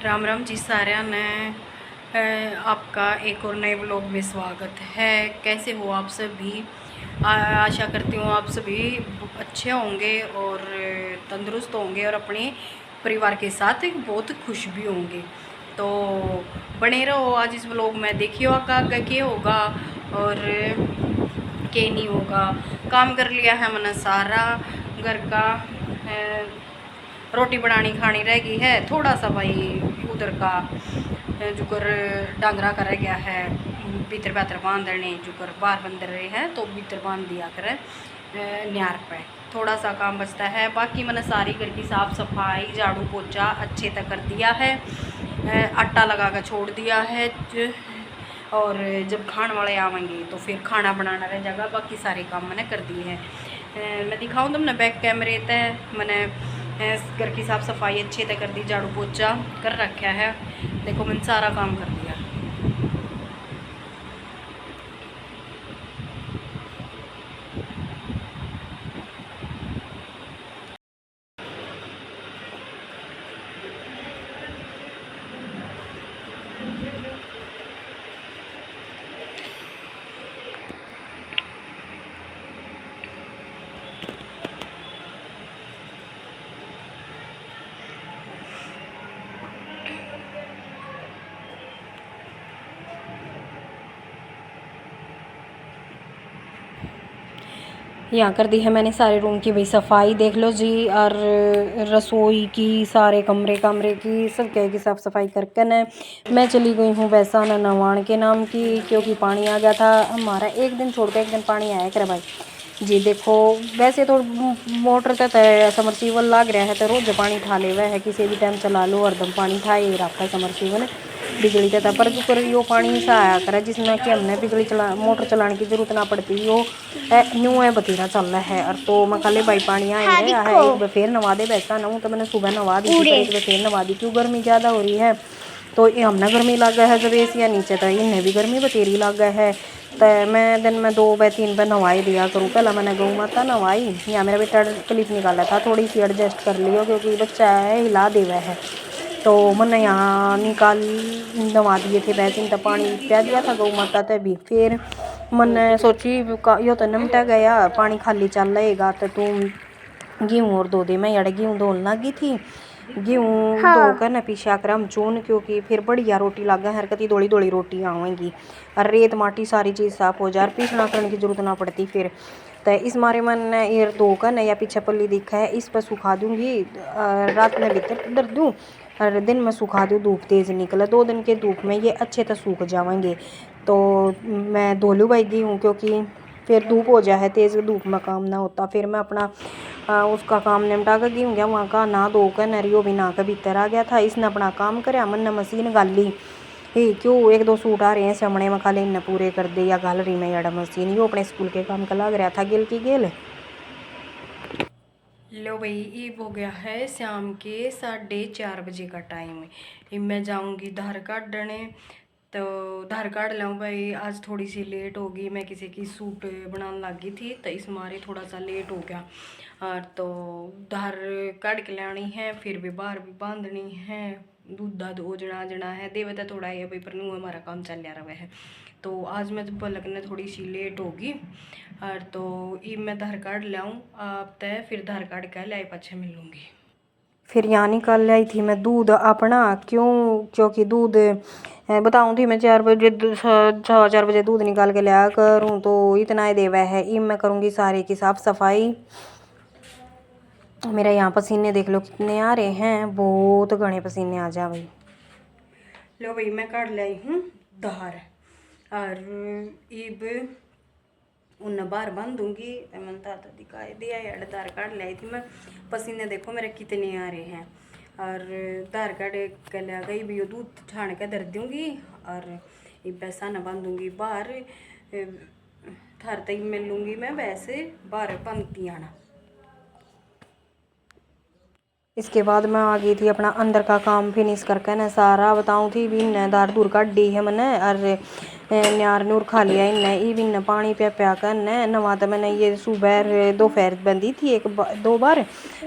राम राम जी साਰਿਆਂ ने आपका एक और नए व्लॉग में स्वागत है। कैसे हो आप सभी? आशा करती हूँ आप सभी अच्छे होंगे और तंदुरुस्त होंगे और अपने परिवार के साथ बहुत खुश भी होंगे। तो बने रहो आज इस व्लॉग में, देखियो आगे क्या होगा और क्या नहीं होगा। काम कर लिया है मैंने सारा घर का, रोटी बनानी खानी रह गई है, थोड़ा सा भाई उधर का जुकर डांगरा का रह गया है, भीतर भीतर बांध देने जुकर बाहर बंद रहे हैं तो भीतर बांध दिया करे न्यार पे, थोड़ा सा काम बचता है। बाकी मैंने सारी घर की साफ़ सफाई झाड़ू पोछा अच्छे तक कर दिया है, आटा लगा कर छोड़ दिया है और जब खाने वाले आवेंगे तो फिर खाना बनाना रह जाएगा। बाकी सारे काम मैंने कर दिए हैं। मैं दिखाऊँ तुमने बैक कैमरे तय मैंने घर की साफ़ सफाई अच्छे तक कर दी, झाड़ू पोछा कर रखा है। देखो मैंने सारा काम कर दिया। यहाँ कर दी है मैंने सारे रूम की भाई सफाई, देख लो जी। और रसोई की सारे कमरे कमरे की सब क्या की साफ़ सफाई करके न मैं चली गई हूँ वैसा न नवाण के नाम की, क्योंकि पानी आ गया था हमारा। एक दिन छोड़ के एक दिन पानी आया करे भाई जी। देखो वैसे तो मोटर तक समरसीवल लाग रहा है तो रोज पानी ठा ले हुआ है, किसी भी टाइम चला लो हरदम पानी था ही रखा है समरसीवल बिजली तथा। पर जो कर यो पानी सा आया करे जिसमें कि हमने बिजली मोटर चलाने की जरूरत ना पड़ती, यो न्यू है बतेरा चल रहा है। और तो मैं कल भाई पानी आया है एक बार फिर नवा दे वैसा ना हूँ तो मैंने सुबह नवा दी थी, एक बार फिर नवा दी क्यों गर्मी ज़्यादा हो रही है। तो ये हमने गर्मी लग गया है जब एसी नीचे तो इन्हें भी गर्मी बतेरी लग गया है। तो मैं दिन में 2 बार 3 बार नवाई दिया करूँ। पहला मैंने गऊ माता नवाई, यहाँ मेरा बेटा क्लिप निकाला था, थोड़ी सी एडजस्ट कर लियो क्योंकि बच्चा है हिला देवा है। तो मैंने यहाँ निकाल नवा दिए थे वैसे तो पानी पिया दिया था गऊ माता तभी। फिर मैंने सोची यो तो नमटा गया पानी खाली चल रहेगा तो तुम गेहूँ और धो दे। मैं यहाँ गेहूँ धोने लगी थी, गेहूँ धो कर न पीछा कर हम चून, क्योंकि फिर बढ़िया रोटी लग गई हरकती धोली धोली रोटी आवेंगी और रेत माटी सारी चीज़ साफ हो जाए, पीसना करने की जरूरत ना पड़ती। फिर तो इस मारे मैंने ये धो कर न या पीछे पल्ली दिखा है इस पर सुखा दूंगी, रात में भीतर दर दूँ और दिन में सुखा दूँ, धूप तेज़ निकले 2 दिन के धूप में ये अच्छे से सूख जाएंगे। तो मैं धो लूँ भाई गेहूँ क्योंकि फिर धूप हो जाए तेज़, धूप में काम ना होता। फिर मैं अपना उसका काम निपटा कर गेहूँ गया वहाँ का ना धो कर नरियो भी ना कर भीतर आ गया था। इसने अपना काम करे, मन ने मशीन गाली ही क्यों 1-2 सूट आ रहे हैं सामने में खाली इन्हें पूरे कर दे या गाल रही मैं याडा मशीन यो अपने स्कूल के काम का लग रहा था गेल की गेल। लो भाई ये हो गया है शाम के 4:30 बजे का टाइम, मैं जाऊंगी धार काटने। तो धार काट लूँ भाई, आज थोड़ी सी लेट होगी, मैं किसी की सूट बनाने लगी थी तो इस मारे थोड़ा सा लेट हो गया। और तो धार काट के लानी है, फिर भी बाहर भी बांधनी है, दूध दाद ओजना जना है देवे तो थोड़ा है भाई, पर नू हमारा काम चल रहा है। तो आज मैं तो लगने थोड़ी सी लेट होगी। और तो ये मैं धार कार्ड लाऊँ आप तय, फिर धार कार्ड का लाई पाछे मिलूँगी। फिर यहाँ निकाल लाई थी मैं दूध अपना, क्योंकि दूध बताऊँ थी मैं 4 बजे 4 बजे दूध निकाल के लिया करूँ तो इतना ही देवा है। ये मैं करूँगी सारे की साफ़ सफाई। मेरा यहाँ पसीने देख लो कितने आ रहे हैं, बहुत घने पसीने आ जा भाई। लो भाई मैं काट लाई हूँ धार और इब उन्हें बाहर बांध दूंगी। मैंने तो दिखाई दिया यार धार काट लाई थी मैं, पसीने देखो मेरे कितने आ रहे हैं। और धार काट के लिया गई भी दूध छान के धर दूंगी और ये पैसा न बांधूंगी बाहर, थार तक मिल लूँगी मैं वैसे बाहर बांधती आना। इसके बाद मैं आ गई थी अपना अंदर का काम फिनिश करके न सारा बताऊँ थी भी इन्ने दार दूर काटी है मैंने और न्यार नूर खा लिया इन्ने ई भी पानी पे प्या कर न नवा तो मैंने ये सुबह दोपहर बंदी थी दो बार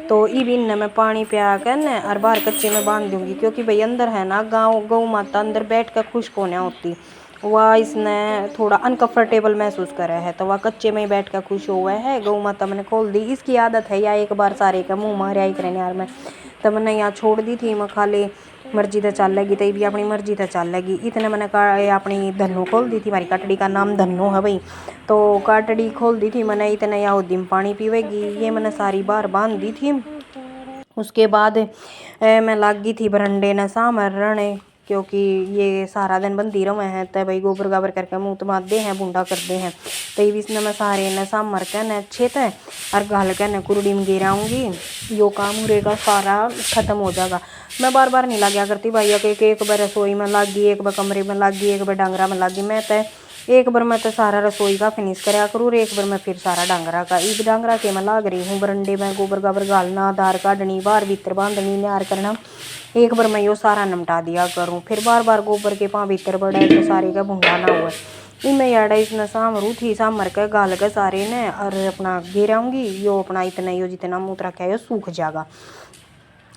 तो ई भी इन्ने मैं पानी प्या कर न और बाहर कच्चे में बांध दूंगी क्योंकि भाई अंदर है ना गौ माता अंदर बैठ कर खुश होने होती वह इसने थोड़ा अनकंफर्टेबल महसूस करा है तो वह कच्चे में ही बैठ कर खुश हुआ है। गौ माता मैंने खोल दी, इसकी आदत है या एक बार सारे का मुंह मारे आई करें यार मैं तो मैंने यहाँ छोड़ दी थी। मैं खाली मर्जी तो चल लगी तो भी अपनी मर्जी तो चल लगी। इतने मैंने अपनी धन्नो खोल दी थी, हमारी कटड़ी का नाम धन्नो है भाई, तो कटड़ी खोल दी थी मैंने। इतने यहाँ उद्यम पानी पीवेगी ये मैंने सारी बार बांध दी थी। उसके बाद मैं लग गई थी बरंडे न सामरण क्योंकि ये सारा दिन बंदी रहे हैं तो भाई गोबर गाबर करके मुँह तो मारते हैं बूंदा करते हैं तो इसने मैं सारे न सामर के न अच्छे थे और गाल के न कुरड़ी में गिराऊंगी यो काम उरेगा सारा ख़त्म हो जाएगा। मैं बार बार नहीं लगा करती भाई एक बार रसोई में लग गई, एक बार कमरे में लग गई, एक बार डांगरा में लग गई। मैं तो एक बार मैं तो सारा रसोई का फिनिश कराया करूँ, एक बार मैं फिर सारा डांगरा का ईद डांगरा के मैं लाग रही हूँ बरंडे में गोबर गाबर गालना, दार काटनी, बाहर भीतर बांधनी, न्यार करना। एक बार मैं यो सारा निपटा दिया करूँ, फिर बार बार गोबर के पाँव भीतर बढ़े तो सारे का भूंगा ना हुआ। इनमें याडा इसने सामरू थी सामर के गाल के सारे ने और अपना गिराऊंगी यो अपना इतना यो जितना मूत रखा है यो सूख जाएगा,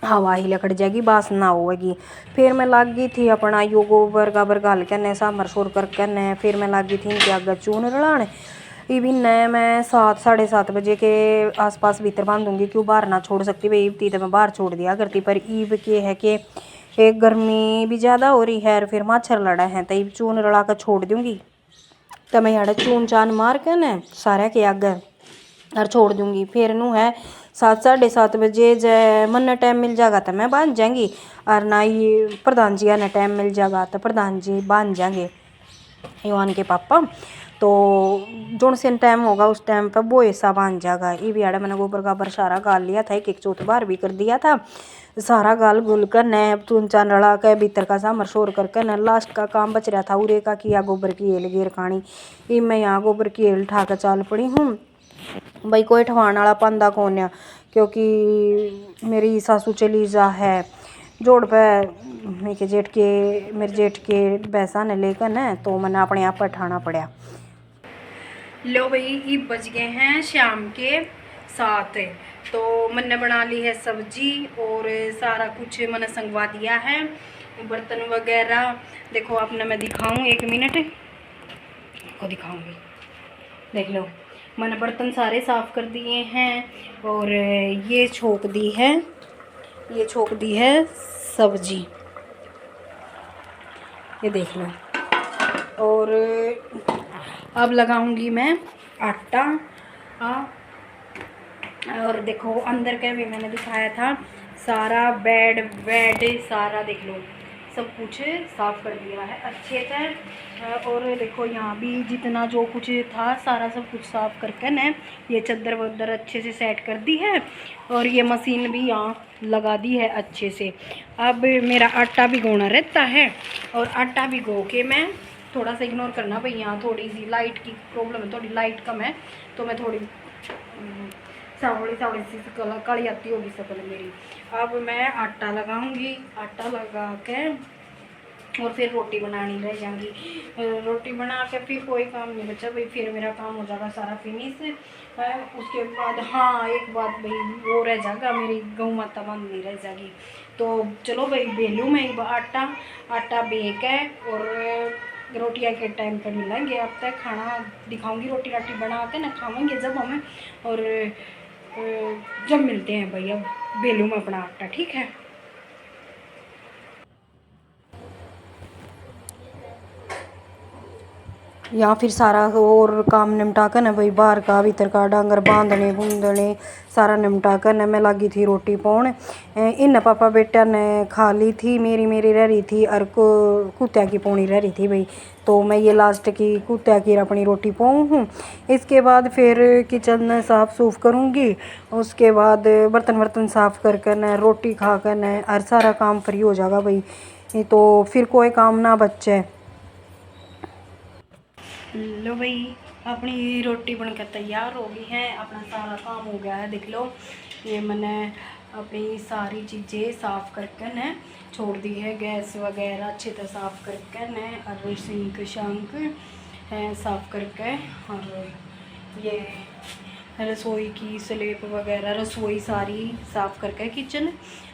हवा ही लकड़ जाएगी, बास ना होगी। फिर मैं लग गई थी अपना यो गोबर गाबर गाल के न सामर सोर करके न फिर मैं लग गई थी इनके आगे चून रलाने। इवन न मैं 7 साढ़े 7 बजे के आसपास भीतर बांधूंगी क्यों बाहर ना छोड़ सकती भाई ईब थी तो मैं बाहर छोड़ दिया करती। पर ईब के है कि एक गर्मी भी ज़्यादा हो रही है और फिर मच्छर लड़ा है तो ईब चून रला कर छोड़ दूंगी तो मैं यहाँ चून चान मार के न सारे के आगे और छोड़ दूंगी। फिर नू है 7 साढ़े 7 बजे जय मन टाइम मिल जाएगा तो मैं बांध जाएंगी और ना ही प्रधान जी ने टाइम मिल जाएगा तो प्रधान जी बांध जाएंगे युवान के पापा। तो जोन से टाइम होगा उस टाइम पर वो ऐसा बांध जाएगा। ये भी आड़ा मैंने गोबर गाबर सारा गाल लिया था, एक चौथ बार भी कर दिया था सारा गाल गुल कर न चून चान रला के भीतर का सामर शोर करके न लास्ट का काम बच रहा था उरे का किया गोबर की हेल घेर खानी। ये मैं यहाँ गोबर की हेल उठा कर चाल पड़ी हूँ भाई कोई ठवान वाला पांदा कौन है क्योंकि मेरी सासू चली जा है जोड़ पे मेरे जेठ के पैसा ने लेकर न तो मैंने अपने आप पर ठाना पड़ा। लो भाई ये बज गए हैं शाम के 7 तो मैंने बना ली है सब्जी और सारा कुछ मैंने संगवा दिया है बर्तन वगैरह। देखो अपने मैं दिखाऊं 1 मिनट को दिखाऊंगी, देख लो मैंने बर्तन सारे साफ़ कर दिए हैं और ये छोक दी है सब्जी, ये देख लो। और अब लगाऊंगी मैं आटा और देखो अंदर का भी मैंने दिखाया था सारा बेड सारा देख लो सब कुछ साफ़ कर दिया है अच्छे से। और देखो यहाँ भी जितना जो कुछ था सारा सब कुछ साफ़ करके न ये चादर वदर अच्छे से सेट कर दी है और ये मशीन भी यहाँ लगा दी है अच्छे से। अब मेरा आटा भिगोना रहता है और आटा भिगो के मैं थोड़ा सा इग्नोर करना भाई यहाँ थोड़ी सी लाइट की प्रॉब्लम है, थोड़ी लाइट कम है तो मैं थोड़ी सावड़ी सी काली आती होगी शकल मेरी। अब मैं आटा लगाऊंगी, आटा लगा के और फिर रोटी बनानी रह जाएगी। रोटी बना के फिर कोई काम नहीं बचा भाई, फिर मेरा काम हो जाएगा सारा फिनिश। उसके बाद हाँ एक बात भाई वो रह जाएगा मेरी गौ माता बांधनी रह जाएगी। तो चलो भाई बेलूँ मैं आटा बेक है और रोटियाँ के टाइम पर मिलेंगे। अब तक खाना दिखाऊंगी रोटी राटी बना के ना खावेंगे जब हमें और जब मिलते हैं भाई। अब बेलूँ में अपना आटा, ठीक है। या फिर सारा और काम निपटा कर न भाई बाहर का भीतर का डांगर बांधने बूंदने सारा निपटा कर न मैं लगी थी रोटी पाउन। इन पापा बेटा ने खा ली थी, मेरी रह रही थी और कुत्ता की पौनी रह रही थी भाई। तो मैं ये लास्ट की कुत्ता की अपनी रोटी पाऊँ हूँ। इसके बाद फिर किचन साफ़ सूफ करूँगी, उसके बाद बर्तन साफ़ कर कर न रोटी खा कर न और सारा काम फ्री हो जाएगा भाई। तो फिर कोई काम ना बचे। लो भाई अपनी रोटी बनकर तैयार हो गई है, अपना सारा काम हो गया है। देख लो ये मैंने अपनी सारी चीज़ें साफ़ करके न छोड़ दी है। गैस वगैरह अच्छी तरह साफ़ करके न और सिंक शंक है साफ़ करके, और ये रसोई की स्लेब वगैरह रसोई सारी साफ़ करके किचन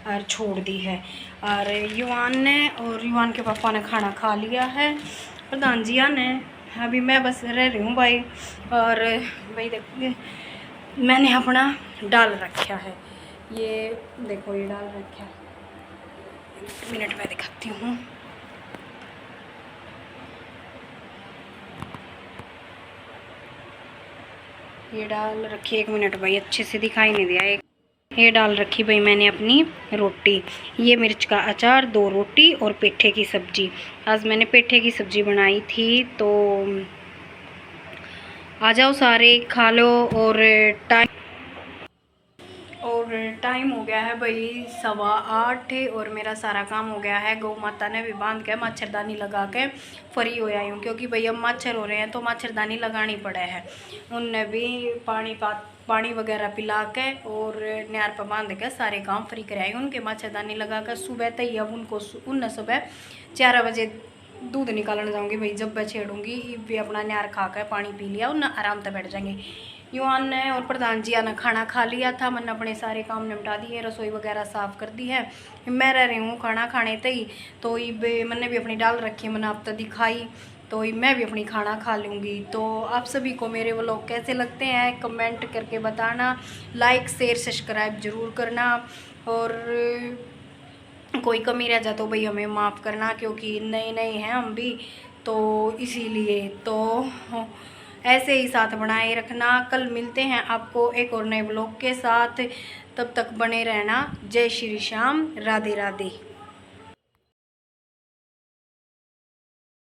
और छोड़ दी है। और युवान ने और युवान के पापा ने खाना खा लिया है। प्रधान जिया ने अभी मैं बस रह रही हूँ भाई। और भाई देखिए मैंने अपना डाल रखा है, ये देखो ये डाल रखा है। एक मिनट में दिखाती हूँ। ये डाल रखी, एक मिनट भाई अच्छे से दिखाई नहीं दिया। एक ये डाल रखी भाई मैंने अपनी रोटी, ये मिर्च का अचार, 2 रोटी और पेठे की सब्जी। आज मैंने पेठे की सब्जी बनाई थी, तो आ जाओ सारे खा लो। और टाइम हो गया है भाई 8:15 और मेरा सारा काम हो गया है। गौ माता ने भी बांध के मच्छरदानी लगा के फ्री हो आई हूँ, क्योंकि भाई अब मच्छर हो रहे हैं तो मच्छरदानी लगानी पड़े है। उनने भी पानी वगैरह पिला के और नहर पर बांध के सारे काम फ्री कराए उनके। मच्छरदानी लगा कर सुबह तय अब उनको उन सुबह 4 बजे दूध निकालने जाऊँगी भाई। जब मैं छेड़ूँगी वे अपना नहर खा कर पानी पी लिया, उन आराम से बैठ जाएंगे। युवान ने और प्रधान जी ने खाना खा लिया था। मैंने अपने सारे काम निपटा दिए, रसोई वगैरह साफ़ कर दी है। मैं रह रही हूँ खाना खाने तई, तो ये मैंने भी अपनी डाल रखी है, मैंने आप तो दिखाई, तो मैं भी अपनी खाना खा लूँगी। तो आप सभी को मेरे व्लॉग कैसे लगते हैं कमेंट करके बताना। लाइक शेयर सब्सक्राइब ज़रूर करना, और कोई कमी रह जाए तो भाई हमें माफ़ करना, क्योंकि नए नए हैं हम भी, तो इसीलिए तो ऐसे ही साथ बनाए रखना। कल मिलते हैं आपको एक और नए ब्लॉग के साथ, तब तक बने रहना। जय श्री श्याम, राधे राधे।